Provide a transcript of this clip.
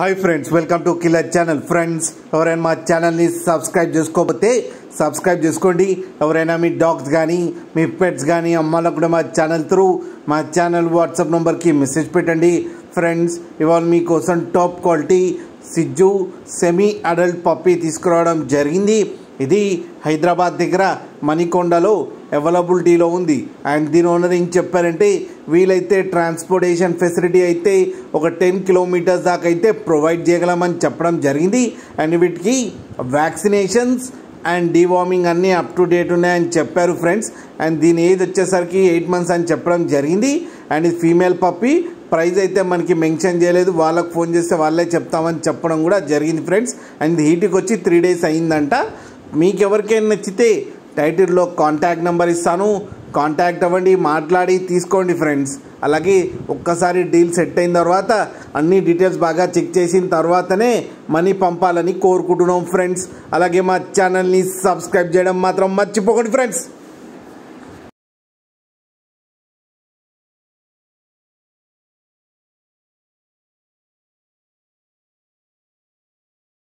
High friends welcome to killer channel friends ఎవరైనా మా channel ని సబ్స్క్రైబ్ చేసుకోకపోతే సబ్స్క్రైబ్ చేసుకోండి। ఎవరైనా మీ డాగ్స్ గాని మీ పెట్స్ గాని అమ్మాలకు కూడా మా ఛానల్ త్రూ మా ఛానల్ వాట్సాప్ నంబర్ కి మెసేజ్ పెట్టండి। ఫ్రెండ్స్ ఇవాళ మీ కోసం టాప్ క్వాలిటీ సిజ్జు సెమీ అడల్ట్ పప్పీ తీసుకురావడం జరిగింది। ఇది హైదరాబాద్ దగ్గర మణికొండలో అవైలబిలిటీలో ఉంది। అండ్ దీని ఓనర్ ఏం చెప్పారంటే వీలైతే ట్రాన్స్పోర్టేషన్ ఫెసిలిటీ అయితే ఒక 10 కిలోమీటర్స్ దాకా అయితే ప్రొవైడ్ చేయగలమని చెప్పడం జరిగింది। అండ్ వీటికి వ్యాక్సినేషన్స్ అండ్ డీవార్మింగ్ అన్నీ అప్ టు డేట్ ఉన్నాయని చెప్పారు ఫ్రెండ్స్। అండ్ దీని ఏజ్ వచ్చేసరికి 8 మంత్స్ అని చెప్పడం జరిగింది। అండ్ ఇది ఫీమేల్ పప్పీ, ప్రైస్ అయితే మనకి మెన్షన్ చేయలేదు, వాళ్ళకి ఫోన్ చేస్తే వాళ్ళే చెప్తామని చెప్పడం కూడా జరిగింది ఫ్రెండ్స్। అండ్ హీట్కి వచ్చి 3 days అయిందంట। మీకు ఎవరికైనా నచ్చితే టైటిల్లో కాంటాక్ట్ నెంబర్ ఇస్తాను, కాంటాక్ట్ అవ్వండి, మాట్లాడి తీసుకోండి ఫ్రెండ్స్। అలాగే ఒక్కసారి డీల్ సెట్ అయిన తర్వాత అన్ని డీటెయిల్స్ బాగా చెక్ చేసిన తర్వాతనే మనీ పంపాలని కోరుకుంటున్నాం ఫ్రెండ్స్। అలాగే మా ఛానల్ని సబ్స్క్రైబ్ చేయడం మాత్రం మర్చిపోకండి ఫ్రెండ్స్।